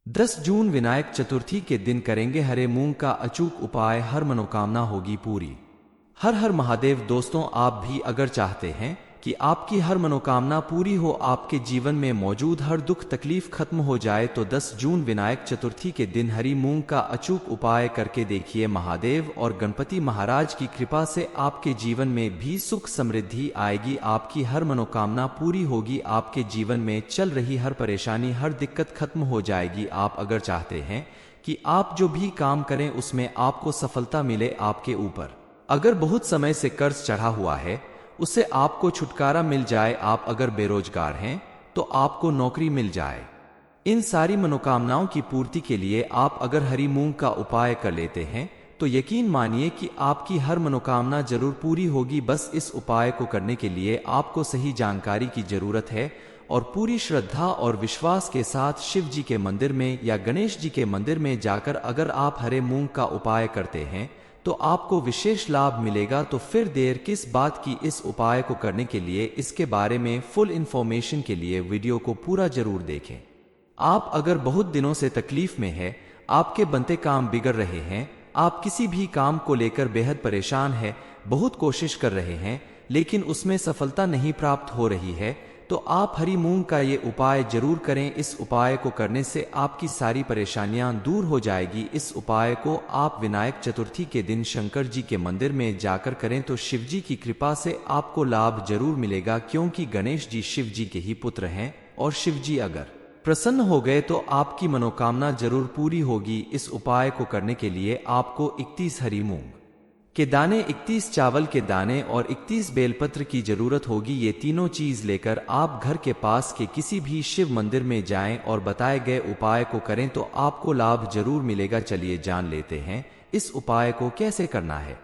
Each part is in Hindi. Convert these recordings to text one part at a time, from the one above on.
10 जून विनायक चतुर्थी के दिन करेंगे हरे मूंग का अचूक उपाय, हर मनोकामना होगी पूरी। हर हर महादेव। दोस्तों, आप भी अगर चाहते हैं कि आपकी हर मनोकामना पूरी हो, आपके जीवन में मौजूद हर दुख तकलीफ खत्म हो जाए, तो 10 जून विनायक चतुर्थी के दिन हरी मूंग का अचूक उपाय करके देखिए। महादेव और गणपति महाराज की कृपा से आपके जीवन में भी सुख समृद्धि आएगी, आपकी हर मनोकामना पूरी होगी, आपके जीवन में चल रही हर परेशानी हर दिक्कत खत्म हो जाएगी। आप अगर चाहते हैं कि आप जो भी काम करें उसमें आपको सफलता मिले, आपके ऊपर अगर बहुत समय से कर्ज चढ़ा हुआ है उससे आपको छुटकारा मिल जाए, आप अगर बेरोजगार हैं तो आपको नौकरी मिल जाए, इन सारी मनोकामनाओं की पूर्ति के लिए आप अगर हरी मूंग का उपाय कर लेते हैं तो यकीन मानिए कि आपकी हर मनोकामना जरूर पूरी होगी। बस इस उपाय को करने के लिए आपको सही जानकारी की जरूरत है और पूरी श्रद्धा और विश्वास के साथ शिव जी के मंदिर में या गणेश जी के मंदिर में जाकर अगर आप हरे मूंग का उपाय करते हैं तो आपको विशेष लाभ मिलेगा। तो फिर देर किस बात की, इस उपाय को करने के लिए इसके बारे में फुल इंफॉर्मेशन के लिए वीडियो को पूरा जरूर देखें। आप अगर बहुत दिनों से तकलीफ में है, आपके बनते काम बिगड़ रहे हैं, आप किसी भी काम को लेकर बेहद परेशान है, बहुत कोशिश कर रहे हैं लेकिन उसमें सफलता नहीं प्राप्त हो रही है, तो आप हरी मूंग का ये उपाय जरूर करें। इस उपाय को करने से आपकी सारी परेशानियां दूर हो जाएगी। इस उपाय को आप विनायक चतुर्थी के दिन शंकर जी के मंदिर में जाकर करें तो शिव जी की कृपा से आपको लाभ जरूर मिलेगा, क्योंकि गणेश जी शिव जी के ही पुत्र हैं और शिव जी अगर प्रसन्न हो गए तो आपकी मनोकामना जरूर पूरी होगी। इस उपाय को करने के लिए आपको 31 हरी मूंग के दाने, 31 चावल के दाने और 31 बेलपत्र की जरूरत होगी। ये तीनों चीज लेकर आप घर के पास के किसी भी शिव मंदिर में जाएं और बताए गए उपाय को करें तो आपको लाभ जरूर मिलेगा। चलिए जान लेते हैं इस उपाय को कैसे करना है।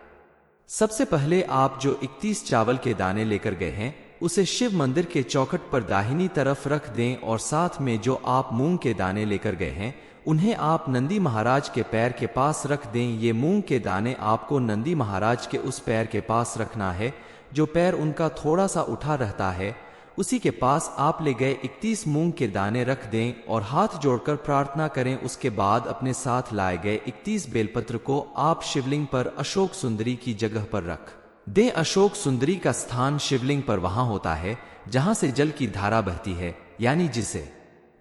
सबसे पहले आप जो 31 चावल के दाने लेकर गए हैं उसे शिव मंदिर के चौखट पर दाहिनी तरफ रख दें और साथ में जो आप मूंग के दाने लेकर गए हैं उन्हें आप नंदी महाराज के पैर के पास रख दें। ये मूंग के दाने आपको नंदी महाराज के उस पैर के पास रखना है जो पैर उनका थोड़ा सा उठा रहता है, उसी के पास आप ले गए 31 मूंग के दाने रख दें और हाथ जोड़कर प्रार्थना करें। उसके बाद अपने साथ लाए गए 31 बेलपत्र को आप शिवलिंग पर अशोक सुंदरी की जगह पर रख दें। अशोक सुंदरी का स्थान शिवलिंग पर वहां होता है जहां से जल की धारा बहती है, यानी जिसे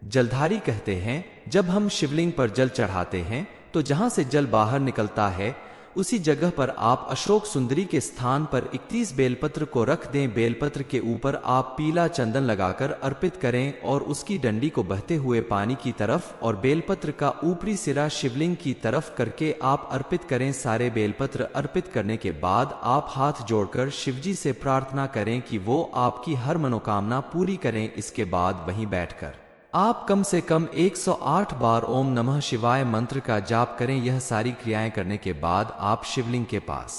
जलधारी कहते हैं। जब हम शिवलिंग पर जल चढ़ाते हैं तो जहां से जल बाहर निकलता है उसी जगह पर आप अशोक सुंदरी के स्थान पर 31 बेलपत्र को रख दें। बेलपत्र के ऊपर आप पीला चंदन लगाकर अर्पित करें और उसकी डंडी को बहते हुए पानी की तरफ और बेलपत्र का ऊपरी सिरा शिवलिंग की तरफ करके आप अर्पित करें। सारे बेलपत्र अर्पित करने के बाद आप हाथ जोड़कर शिवजी से प्रार्थना करें कि वो आपकी हर मनोकामना पूरी करें। इसके बाद वहीं बैठकर आप कम से कम 108 बार ओम नमः शिवाय मंत्र का जाप करें। यह सारी क्रियाएं करने के बाद आप शिवलिंग के पास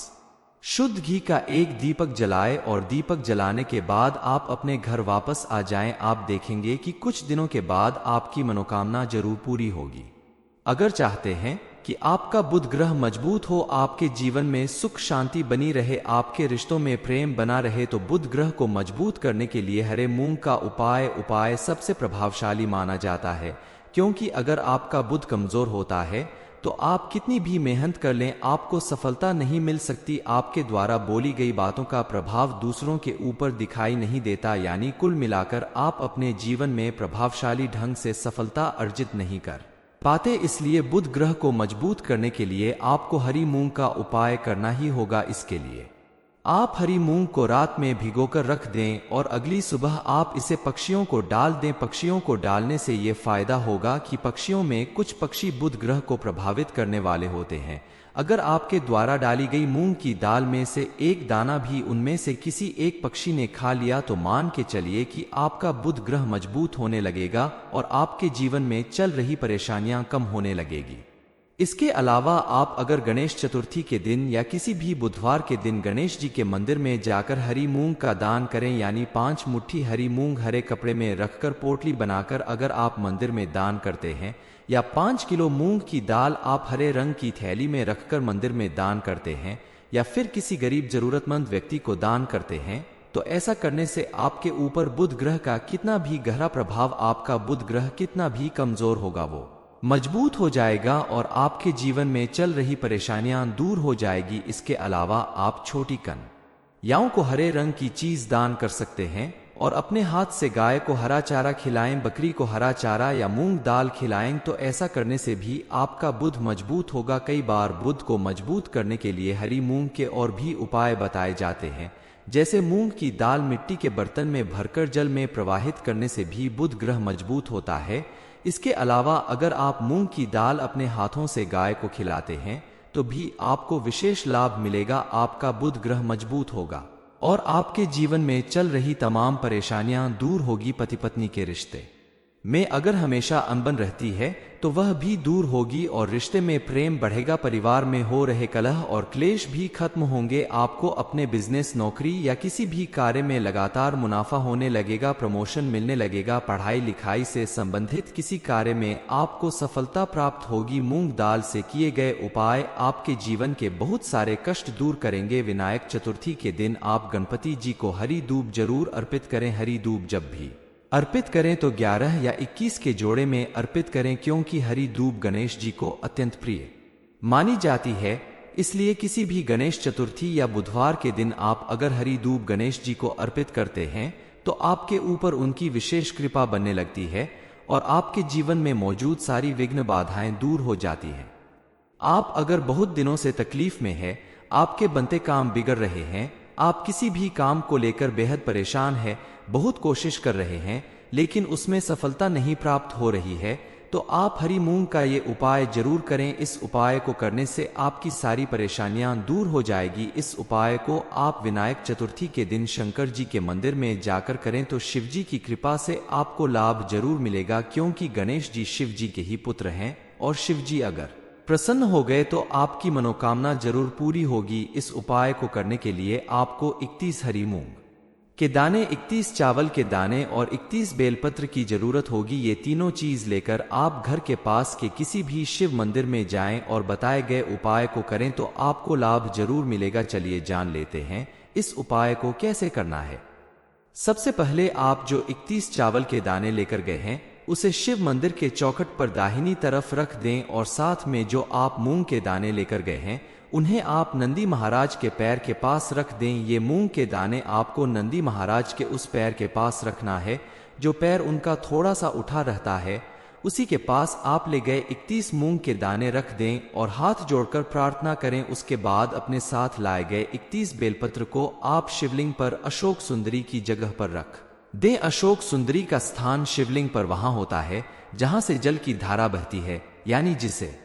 शुद्ध घी का एक दीपक जलाएं और दीपक जलाने के बाद आप अपने घर वापस आ जाएं। आप देखेंगे कि कुछ दिनों के बाद आपकी मनोकामना जरूर पूरी होगी। अगर चाहते हैं कि आपका बुध ग्रह मजबूत हो, आपके जीवन में सुख शांति बनी रहे, आपके रिश्तों में प्रेम बना रहे, तो बुध ग्रह को मजबूत करने के लिए हरे मूंग का उपाय सबसे प्रभावशाली माना जाता है। क्योंकि अगर आपका बुध कमजोर होता है तो आप कितनी भी मेहनत कर लें आपको सफलता नहीं मिल सकती। आपके द्वारा बोली गई बातों का प्रभाव दूसरों के ऊपर दिखाई नहीं देता, यानी कुल मिलाकर आप अपने जीवन में प्रभावशाली ढंग से सफलता अर्जित नहीं कर पाते। इसलिए बुध ग्रह को मजबूत करने के लिए आपको हरी मूंग का उपाय करना ही होगा। इसके लिए आप हरी मूंग को रात में भिगोकर रख दें और अगली सुबह आप इसे पक्षियों को डाल दें। पक्षियों को डालने से ये फायदा होगा कि पक्षियों में कुछ पक्षी बुध ग्रह को प्रभावित करने वाले होते हैं। अगर आपके द्वारा डाली गई मूंग की दाल में से एक दाना भी उनमें से किसी एक पक्षी ने खा लिया तो मान के चलिए कि आपका बुध ग्रह मजबूत होने लगेगा और आपके जीवन में चल रही परेशानियां कम होने लगेगी। इसके अलावा आप अगर गणेश चतुर्थी के दिन या किसी भी बुधवार के दिन गणेश जी के मंदिर में जाकर हरी मूंग का दान करें, यानी 5 मुट्ठी हरी मूंग हरे कपड़े में रखकर पोटली बनाकर अगर आप मंदिर में दान करते हैं, या 5 किलो मूंग की दाल आप हरे रंग की थैली में रखकर मंदिर में दान करते हैं, या फिर किसी गरीब जरूरतमंद व्यक्ति को दान करते हैं, तो ऐसा करने से आपके ऊपर बुध ग्रह का कितना भी गहरा प्रभाव, आपका बुध ग्रह कितना भी कमजोर होगा, वो मजबूत हो जाएगा और आपके जीवन में चल रही परेशानियां दूर हो जाएगी। इसके अलावा आप छोटी कन्याओं को हरे रंग की चीज दान कर सकते हैं और अपने हाथ से गाय को हरा चारा खिलाएं, बकरी को हरा चारा या मूंग दाल खिलाएं। तो ऐसा करने से भी आपका बुध मजबूत होगा। कई बार बुध को मजबूत करने के लिए हरी मूंग के और भी उपाय बताए जाते हैं, जैसे मूंग की दाल मिट्टी के बर्तन में भरकर जल में प्रवाहित करने से भी बुध ग्रह मजबूत होता है। इसके अलावा अगर आप मूंग की दाल अपने हाथों से गाय को खिलाते हैं तो भी आपको विशेष लाभ मिलेगा। आपका बुध ग्रह मजबूत होगा और आपके जीवन में चल रही तमाम परेशानियां दूर होगी। पति पत्नी के रिश्ते में अगर हमेशा अनबन रहती है तो वह भी दूर होगी और रिश्ते में प्रेम बढ़ेगा। परिवार में हो रहे कलह और क्लेश भी खत्म होंगे। आपको अपने बिजनेस, नौकरी या किसी भी कार्य में लगातार मुनाफा होने लगेगा, प्रमोशन मिलने लगेगा। पढ़ाई लिखाई से संबंधित किसी कार्य में आपको सफलता प्राप्त होगी। मूंग दाल से किए गए उपाय आपके जीवन के बहुत सारे कष्ट दूर करेंगे। विनायक चतुर्थी के दिन आप गणपति जी को हरी दूब जरूर अर्पित करें। हरी दूब जब भी अर्पित करें तो 11 या 21 के जोड़े में अर्पित करें, क्योंकि हरी दूब गणेश जी को अत्यंत प्रिय मानी जाती है। इसलिए किसी भी गणेश चतुर्थी या बुधवार के दिन आप अगर हरी दूब गणेश जी को अर्पित करते हैं तो आपके ऊपर उनकी विशेष कृपा बनने लगती है और आपके जीवन में मौजूद सारी विघ्न बाधाएं दूर हो जाती हैं। आप अगर बहुत दिनों से तकलीफ में है, आपके बनते काम बिगड़ रहे हैं, आप किसी भी काम को लेकर बेहद परेशान है, बहुत कोशिश कर रहे हैं लेकिन उसमें सफलता नहीं प्राप्त हो रही है, तो आप हरी मूंग का ये उपाय जरूर करें। इस उपाय को करने से आपकी सारी परेशानियां दूर हो जाएगी। इस उपाय को आप विनायक चतुर्थी के दिन शंकर जी के मंदिर में जाकर करें तो शिव जी की कृपा से आपको लाभ जरूर मिलेगा, क्योंकि गणेश जी शिव जी के ही पुत्र हैं और शिव जी अगर प्रसन्न हो गए तो आपकी मनोकामना जरूर पूरी होगी। इस उपाय को करने के लिए आपको 31 हरी मूंग के दाने, 31 चावल के दाने और 31 बेलपत्र की जरूरत होगी। ये तीनों चीज लेकर आप घर के पास के किसी भी शिव मंदिर में जाएं और बताए गए उपाय को करें तो आपको लाभ जरूर मिलेगा। चलिए जान लेते हैं इस उपाय को कैसे करना है। सबसे पहले आप जो 31 चावल के दाने लेकर गए हैं उसे शिव मंदिर के चौखट पर दाहिनी तरफ रख दें और साथ में जो आप मूंग के दाने लेकर गए हैं उन्हें आप नंदी महाराज के पैर के पास रख दें। ये मूंग के दाने आपको नंदी महाराज के उस पैर के पास रखना है जो पैर उनका थोड़ा सा उठा रहता है, उसी के पास आप ले गए 31 मूंग के दाने रख दें और हाथ जोड़कर प्रार्थना करें। उसके बाद अपने साथ लाए गए 31 बेलपत्र को आप शिवलिंग पर अशोक सुंदरी की जगह पर रख दें। अशोक सुंदरी का स्थान शिवलिंग पर वहां होता है जहां से जल की धारा बहती है, यानी जिसे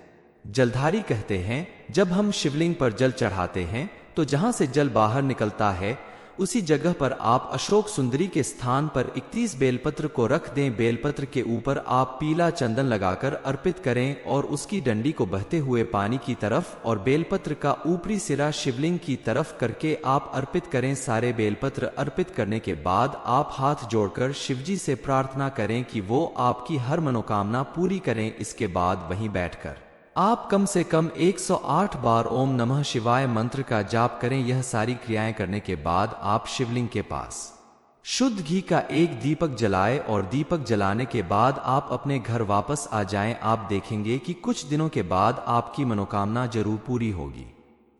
जलधारी कहते हैं। जब हम शिवलिंग पर जल चढ़ाते हैं तो जहां से जल बाहर निकलता है उसी जगह पर आप अशोक सुंदरी के स्थान पर 31 बेलपत्र को रख दें। बेलपत्र के ऊपर आप पीला चंदन लगाकर अर्पित करें और उसकी डंडी को बहते हुए पानी की तरफ और बेलपत्र का ऊपरी सिरा शिवलिंग की तरफ करके आप अर्पित करें। सारे बेलपत्र अर्पित करने के बाद आप हाथ जोड़कर शिवजी से प्रार्थना करें कि वो आपकी हर मनोकामना पूरी करें। इसके बाद वहीं बैठकर आप कम से कम 108 बार ओम नमः शिवाय मंत्र का जाप करें। यह सारी क्रियाएं करने के बाद आप शिवलिंग के पास शुद्ध घी का एक दीपक जलाएं और दीपक जलाने के बाद आप अपने घर वापस आ जाएं। आप देखेंगे कि कुछ दिनों के बाद आपकी मनोकामना जरूर पूरी होगी।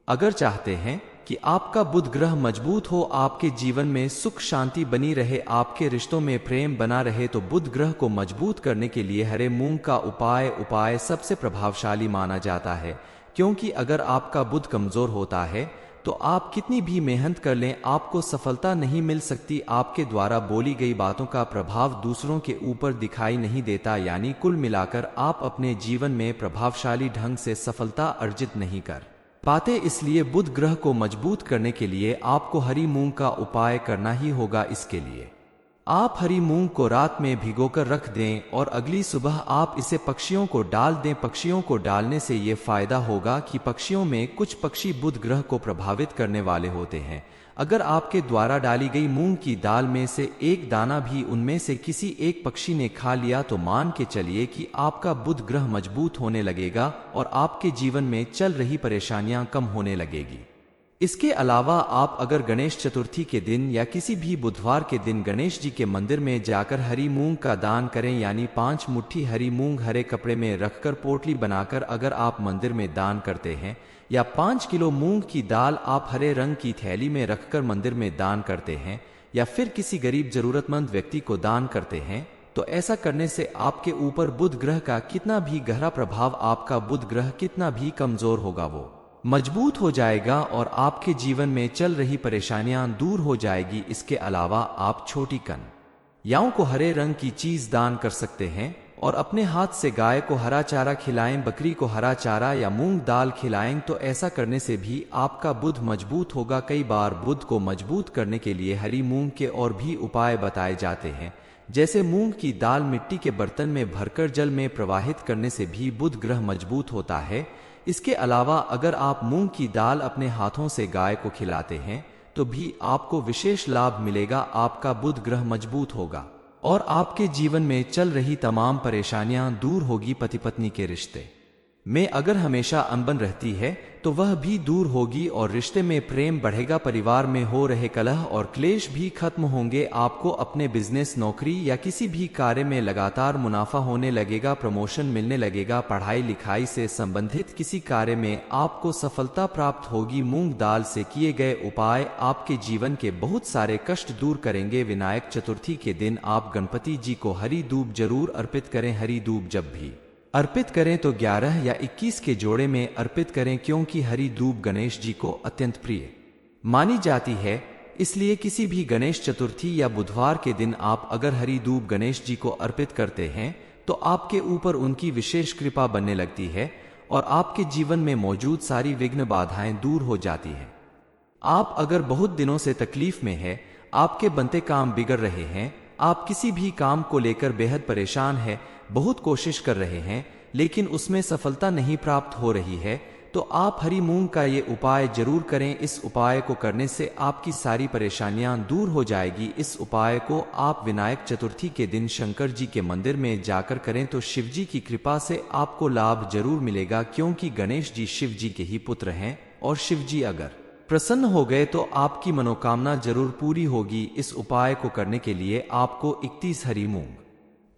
अगर चाहते हैं कि आपका बुध ग्रह मजबूत हो, आपके जीवन में सुख शांति बनी रहे, आपके रिश्तों में प्रेम बना रहे, तो बुध ग्रह को मजबूत करने के लिए हरे मूंग का उपाय सबसे प्रभावशाली माना जाता है। क्योंकि अगर आपका बुध कमजोर होता है तो आप कितनी भी मेहनत कर लें आपको सफलता नहीं मिल सकती। आपके द्वारा बोली गई बातों का प्रभाव दूसरों के ऊपर दिखाई नहीं देता, यानी कुल मिलाकर आप अपने जीवन में प्रभावशाली ढंग से सफलता अर्जित नहीं कर पाते। इसलिए बुध ग्रह को मजबूत करने के लिए आपको हरी मूंग का उपाय करना ही होगा। इसके लिए आप हरी मूंग को रात में भिगोकर रख दें और अगली सुबह आप इसे पक्षियों को डाल दें। पक्षियों को डालने से ये फायदा होगा कि पक्षियों में कुछ पक्षी बुध ग्रह को प्रभावित करने वाले होते हैं। अगर आपके द्वारा डाली गई मूंग की दाल में से एक दाना भी उनमें से किसी एक पक्षी ने खा लिया तो मान के चलिए कि आपका बुध ग्रह मजबूत होने लगेगा और आपके जीवन में चल रही परेशानियां कम होने लगेगी। इसके अलावा आप अगर गणेश चतुर्थी के दिन या किसी भी बुधवार के दिन गणेश जी के मंदिर में जाकर हरी मूंग का दान करें, यानी 5 मुट्ठी हरी मूंग हरे कपड़े में रखकर पोटली बनाकर अगर आप मंदिर में दान करते हैं, या 5 किलो मूंग की दाल आप हरे रंग की थैली में रखकर मंदिर में दान करते हैं, या फिर किसी गरीब जरूरतमंद व्यक्ति को दान करते हैं, तो ऐसा करने से आपके ऊपर बुध ग्रह का कितना भी गहरा प्रभाव, आपका बुध ग्रह कितना भी कमजोर होगा, वो मजबूत हो जाएगा और आपके जीवन में चल रही परेशानियां दूर हो जाएगी। इसके अलावा आप छोटी कन्याओं को हरे रंग की चीज दान कर सकते हैं और अपने हाथ से गाय को हरा चारा खिलाएं, बकरी को हरा चारा या मूंग दाल खिलाएं, तो ऐसा करने से भी आपका बुध मजबूत होगा। कई बार बुध को मजबूत करने के लिए हरी मूंग के और भी उपाय बताए जाते हैं, जैसे मूंग की दाल मिट्टी के बर्तन में भरकर जल में प्रवाहित करने से भी बुध ग्रह मजबूत होता है। इसके अलावा अगर आप मूंग की दाल अपने हाथों से गाय को खिलाते हैं तो भी आपको विशेष लाभ मिलेगा, आपका बुध ग्रह मजबूत होगा और आपके जीवन में चल रही तमाम परेशानियां दूर होगी। पति पत्नी के रिश्ते में अगर हमेशा अनबन रहती है तो वह भी दूर होगी और रिश्ते में प्रेम बढ़ेगा। परिवार में हो रहे कलह और क्लेश भी खत्म होंगे। आपको अपने बिजनेस, नौकरी या किसी भी कार्य में लगातार मुनाफा होने लगेगा, प्रमोशन मिलने लगेगा। पढ़ाई लिखाई से संबंधित किसी कार्य में आपको सफलता प्राप्त होगी। मूंग दाल से किए गए उपाय आपके जीवन के बहुत सारे कष्ट दूर करेंगे। विनायक चतुर्थी के दिन आप गणपति जी को हरी दूब जरूर अर्पित करें। हरी दूब जब भी अर्पित करें तो 11 या 21 के जोड़े में अर्पित करें, क्योंकि हरी दूब गणेश जी को अत्यंत प्रिय मानी जाती है। इसलिए किसी भी गणेश चतुर्थी या बुधवार के दिन आप अगर हरी दूब गणेश जी को अर्पित करते हैं तो आपके ऊपर उनकी विशेष कृपा बनने लगती है और आपके जीवन में मौजूद सारी विघ्न बाधाएं दूर हो जाती हैं। आप अगर बहुत दिनों से तकलीफ में है, आपके बनते काम बिगड़ रहे हैं, आप किसी भी काम को लेकर बेहद परेशान है, बहुत कोशिश कर रहे हैं लेकिन उसमें सफलता नहीं प्राप्त हो रही है, तो आप हरी मूंग का ये उपाय जरूर करें। इस उपाय को करने से आपकी सारी परेशानियां दूर हो जाएगी। इस उपाय को आप विनायक चतुर्थी के दिन शंकर जी के मंदिर में जाकर करें तो शिव जी की कृपा से आपको लाभ जरूर मिलेगा, क्योंकि गणेश जी शिव जी के ही पुत्र हैं और शिव जी अगर प्रसन्न हो गए तो आपकी मनोकामना जरूर पूरी होगी। इस उपाय को करने के लिए आपको 31 हरी मूंग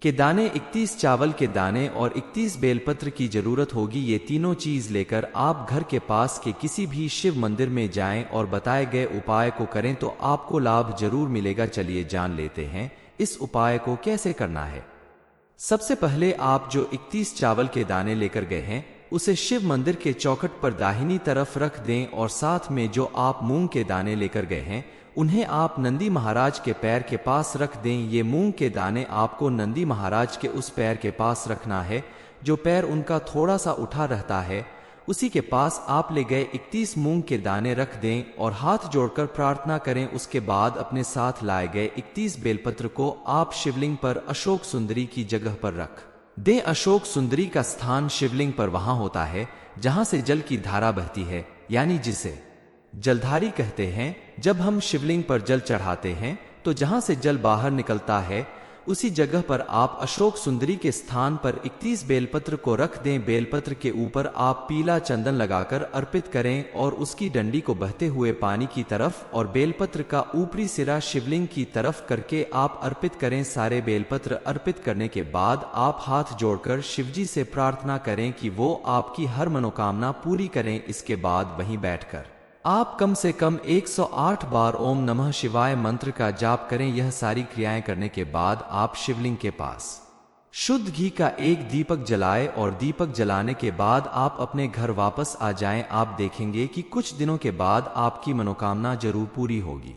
के दाने, 31 चावल के दाने और 31 बेलपत्र की जरूरत होगी। ये तीनों चीज लेकर आप घर के पास के किसी भी शिव मंदिर में जाएं और बताए गए उपाय को करें तो आपको लाभ जरूर मिलेगा। चलिए जान लेते हैं इस उपाय को कैसे करना है। सबसे पहले आप जो 31 चावल के दाने लेकर गए हैं उसे शिव मंदिर के चौखट पर दाहिनी तरफ रख दें और साथ में जो आप मूंग के दाने लेकर गए हैं उन्हें आप नंदी महाराज के पैर के पास रख दें। ये मूंग के दाने आपको नंदी महाराज के उस पैर के पास रखना है जो पैर उनका थोड़ा सा उठा रहता है, उसी के पास आप ले गए 31 मूंग के दाने रख दें और हाथ जोड़कर प्रार्थना करें। उसके बाद अपने साथ लाए गए 31 बेलपत्र को आप शिवलिंग पर अशोक सुंदरी की जगह पर रख दें। अशोक सुंदरी का स्थान शिवलिंग पर वहां होता है जहां से जल की धारा बहती है, यानी जिसे जलधारी कहते हैं। जब हम शिवलिंग पर जल चढ़ाते हैं तो जहां से जल बाहर निकलता है उसी जगह पर आप अशोक सुंदरी के स्थान पर 31 बेलपत्र को रख दें। बेलपत्र के ऊपर आप पीला चंदन लगाकर अर्पित करें और उसकी डंडी को बहते हुए पानी की तरफ और बेलपत्र का ऊपरी सिरा शिवलिंग की तरफ करके आप अर्पित करें। सारे बेलपत्र अर्पित करने के बाद आप हाथ जोड़कर शिवजी से प्रार्थना करें कि वो आपकी हर मनोकामना पूरी करें। इसके बाद वहीं बैठकर आप कम से कम 108 बार ओम नमः शिवाय मंत्र का जाप करें। यह सारी क्रियाएं करने के बाद आप शिवलिंग के पास शुद्ध घी का एक दीपक जलाएं और दीपक जलाने के बाद आप अपने घर वापस आ जाएं। आप देखेंगे कि कुछ दिनों के बाद आपकी मनोकामना जरूर पूरी होगी।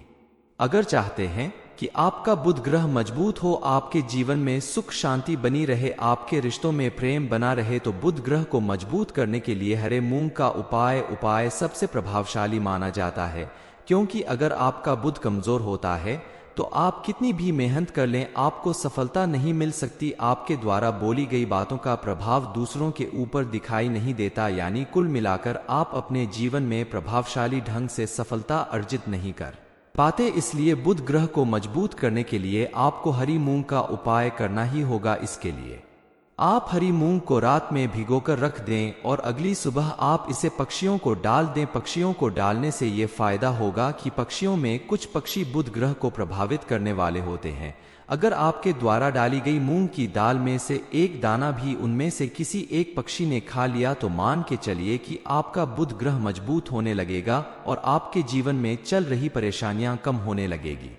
अगर चाहते हैं कि आपका बुध ग्रह मजबूत हो, आपके जीवन में सुख शांति बनी रहे, आपके रिश्तों में प्रेम बना रहे, तो बुध ग्रह को मजबूत करने के लिए हरे मूंग का उपाय सबसे प्रभावशाली माना जाता है। क्योंकि अगर आपका बुध कमजोर होता है तो आप कितनी भी मेहनत कर लें आपको सफलता नहीं मिल सकती। आपके द्वारा बोली गई बातों का प्रभाव दूसरों के ऊपर दिखाई नहीं देता, यानी कुल मिलाकर आप अपने जीवन में प्रभावशाली ढंग से सफलता अर्जित नहीं कर पाते। इसलिए बुध ग्रह को मजबूत करने के लिए आपको हरी मूंग का उपाय करना ही होगा। इसके लिए आप हरी मूंग को रात में भिगोकर रख दें और अगली सुबह आप इसे पक्षियों को डाल दें। पक्षियों को डालने से ये फायदा होगा कि पक्षियों में कुछ पक्षी बुध ग्रह को प्रभावित करने वाले होते हैं। अगर आपके द्वारा डाली गई मूंग की दाल में से एक दाना भी उनमें से किसी एक पक्षी ने खा लिया तो मान के चलिए कि आपका बुध ग्रह मजबूत होने लगेगा और आपके जीवन में चल रही परेशानियां कम होने लगेगी।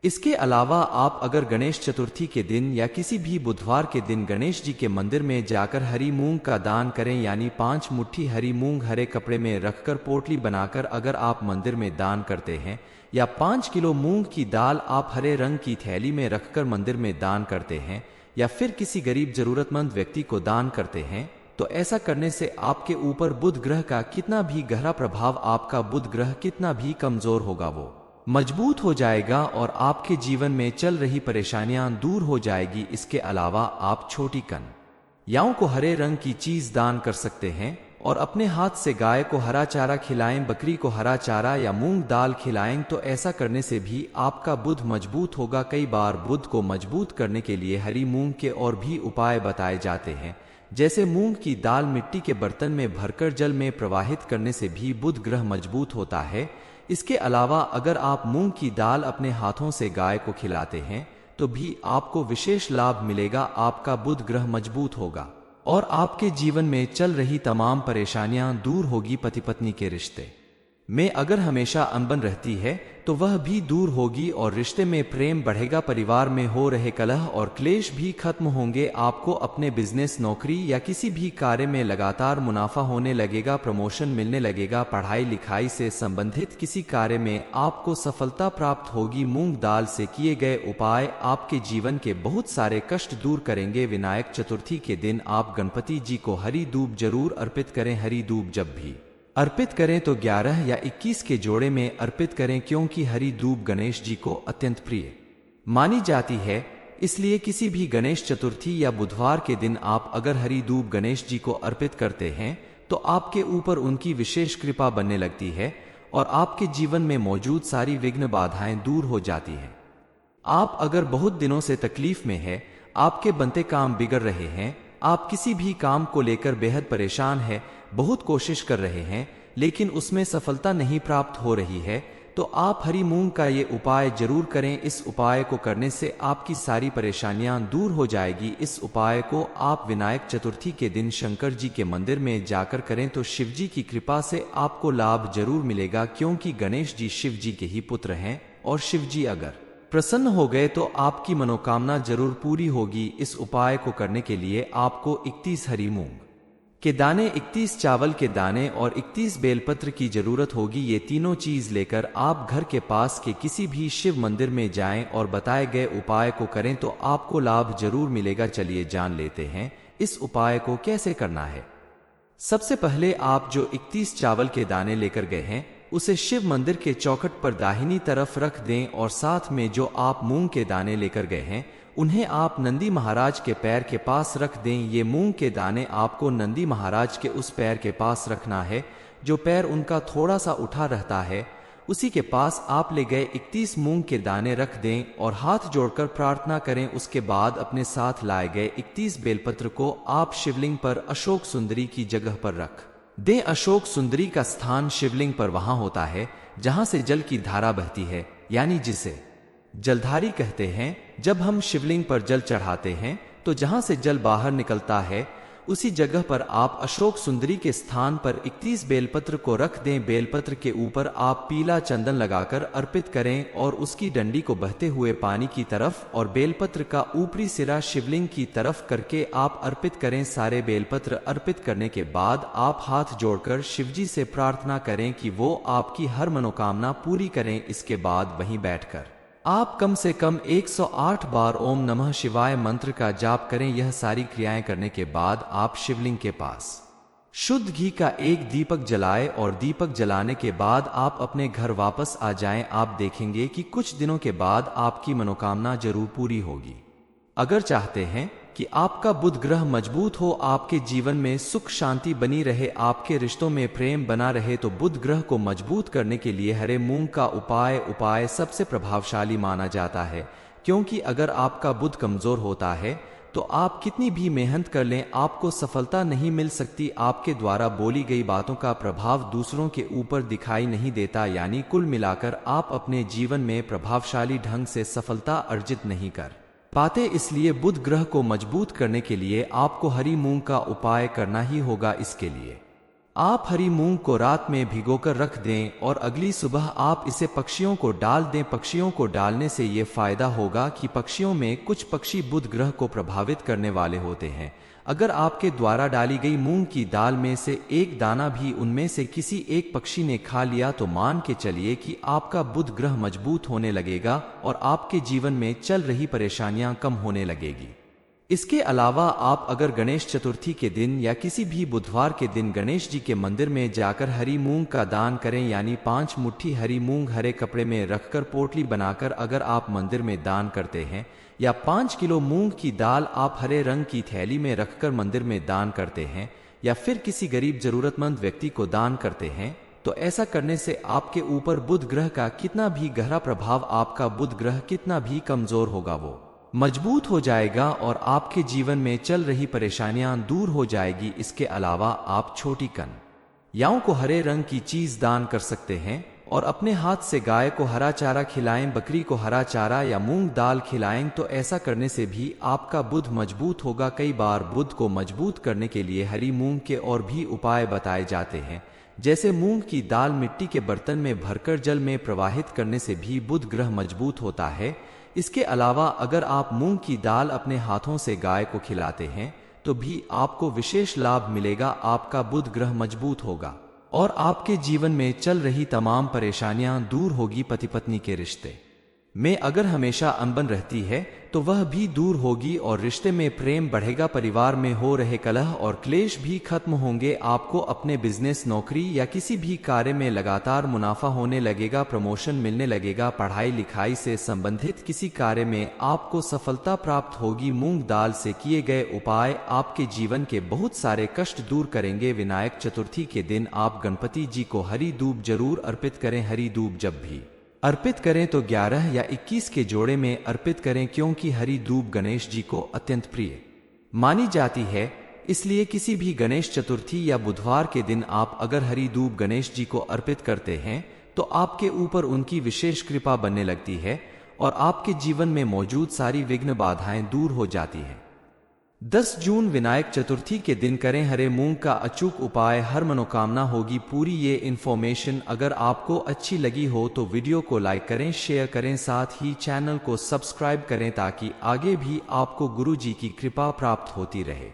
इसके अलावा आप अगर गणेश चतुर्थी के दिन या किसी भी बुधवार के दिन गणेश जी के मंदिर में जाकर हरी मूंग का दान करें, यानी 5 मुट्ठी हरी मूंग हरे कपड़े में रखकर पोटली बनाकर अगर आप मंदिर में दान करते हैं, या 5 किलो मूंग की दाल आप हरे रंग की थैली में रखकर मंदिर में दान करते हैं, या फिर किसी गरीब जरूरतमंद व्यक्ति को दान करते हैं, तो ऐसा करने से आपके ऊपर बुध ग्रह का कितना भी गहरा प्रभाव, आपका बुध ग्रह कितना भी कमजोर होगा, वो मजबूत हो जाएगा और आपके जीवन में चल रही परेशानियां दूर हो जाएगी। इसके अलावा आप छोटी कन्याओं को हरे रंग की चीज दान कर सकते हैं और अपने हाथ से गाय को हरा चारा खिलाएं, बकरी को हरा चारा या मूंग दाल खिलाएं, तो ऐसा करने से भी आपका बुध मजबूत होगा। कई बार बुध को मजबूत करने के लिए हरी मूंग के और भी उपाय बताए जाते हैं, जैसे मूंग की दाल मिट्टी के बर्तन में भरकर जल में प्रवाहित करने से भी बुध ग्रह मजबूत होता है। इसके अलावा अगर आप मूंग की दाल अपने हाथों से गाय को खिलाते हैं तो भी आपको विशेष लाभ मिलेगा, आपका बुध ग्रह मजबूत होगा और आपके जीवन में चल रही तमाम परेशानियां दूर होगी। पति पत्नी के रिश्ते में अगर हमेशा अनबन रहती है तो वह भी दूर होगी और रिश्ते में प्रेम बढ़ेगा। परिवार में हो रहे कलह और क्लेश भी खत्म होंगे। आपको अपने बिजनेस, नौकरी या किसी भी कार्य में लगातार मुनाफा होने लगेगा, प्रमोशन मिलने लगेगा। पढ़ाई लिखाई से संबंधित किसी कार्य में आपको सफलता प्राप्त होगी। मूंग दाल से किए गए उपाय आपके जीवन के बहुत सारे कष्ट दूर करेंगे। विनायक चतुर्थी के दिन आप गणपति जी को हरी दूब जरूर अर्पित करें। हरी दूब जब भी अर्पित करें तो 11 या 21 के जोड़े में अर्पित करें, क्योंकि हरी दूब गणेश जी को अत्यंत प्रिय मानी जाती है। इसलिए किसी भी गणेश चतुर्थी या बुधवार के दिन आप अगर हरी दूब गणेश जी को अर्पित करते हैं तो आपके ऊपर उनकी विशेष कृपा बनने लगती है और आपके जीवन में मौजूद सारी विघ्न बाधाएं दूर हो जाती हैं। आप अगर बहुत दिनों से तकलीफ में है, आपके बनते काम बिगड़ रहे हैं, आप किसी भी काम को लेकर बेहद परेशान है, बहुत कोशिश कर रहे हैं लेकिन उसमें सफलता नहीं प्राप्त हो रही है, तो आप हरी मूंग का ये उपाय जरूर करें। इस उपाय को करने से आपकी सारी परेशानियां दूर हो जाएगी। इस उपाय को आप विनायक चतुर्थी के दिन शंकर जी के मंदिर में जाकर करें तो शिव जी की कृपा से आपको लाभ जरूर मिलेगा, क्योंकि गणेश जी शिव जी के ही पुत्र हैं और शिव जी अगर प्रसन्न हो गए तो आपकी मनोकामना जरूर पूरी होगी। इस उपाय को करने के लिए आपको 31 हरी मूंग के दाने, 31 चावल के दाने और 31 बेलपत्र की जरूरत होगी। ये तीनों चीज लेकर आप घर के पास के किसी भी शिव मंदिर में जाएं और बताए गए उपाय को करें तो आपको लाभ जरूर मिलेगा। चलिए जान लेते हैं इस उपाय को कैसे करना है। सबसे पहले आप जो 31 चावल के दाने लेकर गए हैं उसे शिव मंदिर के चौखट पर दाहिनी तरफ रख दें और साथ में जो आप मूंग के दाने लेकर गए हैं उन्हें आप नंदी महाराज के पैर के पास रख दें। ये मूंग के दाने आपको नंदी महाराज के उस पैर के पास रखना है जो पैर उनका थोड़ा सा उठा रहता है, उसी के पास आप ले गए 31 मूंग के दाने रख दें और हाथ जोड़कर प्रार्थना करें। उसके बाद अपने साथ लाए गए 31 बेलपत्र को आप शिवलिंग पर अशोक सुंदरी की जगह पर रख दें। अशोक सुंदरी का स्थान शिवलिंग पर वहां होता है जहां से जल की धारा बहती है, यानी जिसे जलधारी कहते हैं। जब हम शिवलिंग पर जल चढ़ाते हैं तो जहां से जल बाहर निकलता है उसी जगह पर आप अशोक सुंदरी के स्थान पर 31 बेलपत्र को रख दें। बेलपत्र के ऊपर आप पीला चंदन लगाकर अर्पित करें और उसकी डंडी को बहते हुए पानी की तरफ और बेलपत्र का ऊपरी सिरा शिवलिंग की तरफ करके आप अर्पित करें। सारे बेलपत्र अर्पित करने के बाद आप हाथ जोड़कर शिवजी से प्रार्थना करें कि वो आपकी हर मनोकामना पूरी करें। इसके बाद वहीं बैठकर आप कम से कम 108 बार ओम नमः शिवाय मंत्र का जाप करें। यह सारी क्रियाएं करने के बाद आप शिवलिंग के पास शुद्ध घी का एक दीपक जलाएं और दीपक जलाने के बाद आप अपने घर वापस आ जाएं। आप देखेंगे कि कुछ दिनों के बाद आपकी मनोकामना जरूर पूरी होगी। अगर चाहते हैं कि आपका बुध ग्रह मजबूत हो, आपके जीवन में सुख शांति बनी रहे, आपके रिश्तों में प्रेम बना रहे, तो बुध ग्रह को मजबूत करने के लिए हरे मूंग का उपाय सबसे प्रभावशाली माना जाता है। क्योंकि अगर आपका बुध कमजोर होता है तो आप कितनी भी मेहनत कर लें आपको सफलता नहीं मिल सकती। आपके द्वारा बोली गई बातों का प्रभाव दूसरों के ऊपर दिखाई नहीं देता, यानी कुल मिलाकर आप अपने जीवन में प्रभावशाली ढंग से सफलता अर्जित नहीं कर पाते। इसलिए बुध ग्रह को मजबूत करने के लिए आपको हरी मूंग का उपाय करना ही होगा। इसके लिए आप हरी मूंग को रात में भिगोकर रख दें और अगली सुबह आप इसे पक्षियों को डाल दें। पक्षियों को डालने से ये फायदा होगा कि पक्षियों में कुछ पक्षी बुध ग्रह को प्रभावित करने वाले होते हैं। अगर आपके द्वारा डाली गई मूंग की दाल में से एक दाना भी उनमें से किसी एक पक्षी ने खा लिया तो मान के चलिए कि आपका बुध ग्रह मजबूत होने लगेगा और आपके जीवन में चल रही परेशानियां कम होने लगेगी। इसके अलावा आप अगर गणेश चतुर्थी के दिन या किसी भी बुधवार के दिन गणेश जी के मंदिर में जाकर हरी मूंग का दान करें, यानी 5 मुट्ठी हरी मूंग हरे कपड़े में रखकर पोटली बनाकर अगर आप मंदिर में दान करते हैं, या 5 किलो मूंग की दाल आप हरे रंग की थैली में रखकर मंदिर में दान करते हैं, या फिर किसी गरीब जरूरतमंद व्यक्ति को दान करते हैं, तो ऐसा करने से आपके ऊपर बुध ग्रह का कितना भी गहरा प्रभाव, आपका बुध ग्रह कितना भी कमजोर होगा, वो मजबूत हो जाएगा और आपके जीवन में चल रही परेशानियां दूर हो जाएगी। इसके अलावा आप छोटी कन्याओं को हरे रंग की चीज दान कर सकते हैं और अपने हाथ से गाय को हरा चारा खिलाएं, बकरी को हरा चारा या मूंग दाल खिलाएं, तो ऐसा करने से भी आपका बुध मजबूत होगा। कई बार बुध को मजबूत करने के लिए हरी मूंग के और भी उपाय बताए जाते हैं, जैसे मूंग की दाल मिट्टी के बर्तन में भरकर जल में प्रवाहित करने से भी बुध ग्रह मजबूत होता है। इसके अलावा अगर आप मूंग की दाल अपने हाथों से गाय को खिलाते हैं तो भी आपको विशेष लाभ मिलेगा, आपका बुध ग्रह मजबूत होगा और आपके जीवन में चल रही तमाम परेशानियां दूर होगी। पति पत्नी के रिश्ते में अगर हमेशा अनबन रहती है तो वह भी दूर होगी और रिश्ते में प्रेम बढ़ेगा। परिवार में हो रहे कलह और क्लेश भी खत्म होंगे। आपको अपने बिजनेस, नौकरी या किसी भी कार्य में लगातार मुनाफा होने लगेगा, प्रमोशन मिलने लगेगा। पढ़ाई लिखाई से संबंधित किसी कार्य में आपको सफलता प्राप्त होगी। मूंग दाल से किए गए उपाय आपके जीवन के बहुत सारे कष्ट दूर करेंगे। विनायक चतुर्थी के दिन आप गणपति जी को हरी दूब जरूर अर्पित करें। हरी दूब जब भी अर्पित करें तो 11 या 21 के जोड़े में अर्पित करें, क्योंकि हरी दूब गणेश जी को अत्यंत प्रिय मानी जाती है। इसलिए किसी भी गणेश चतुर्थी या बुधवार के दिन आप अगर हरी दूब गणेश जी को अर्पित करते हैं तो आपके ऊपर उनकी विशेष कृपा बनने लगती है और आपके जीवन में मौजूद सारी विघ्न बाधाएं दूर हो जाती हैं। 10 जून विनायक चतुर्थी के दिन करें हरे मूंग का अचूक उपाय, हर मनोकामना होगी पूरी। ये इन्फॉर्मेशन अगर आपको अच्छी लगी हो तो वीडियो को लाइक करें, शेयर करें, साथ ही चैनल को सब्सक्राइब करें ताकि आगे भी आपको गुरु जी की कृपा प्राप्त होती रहे।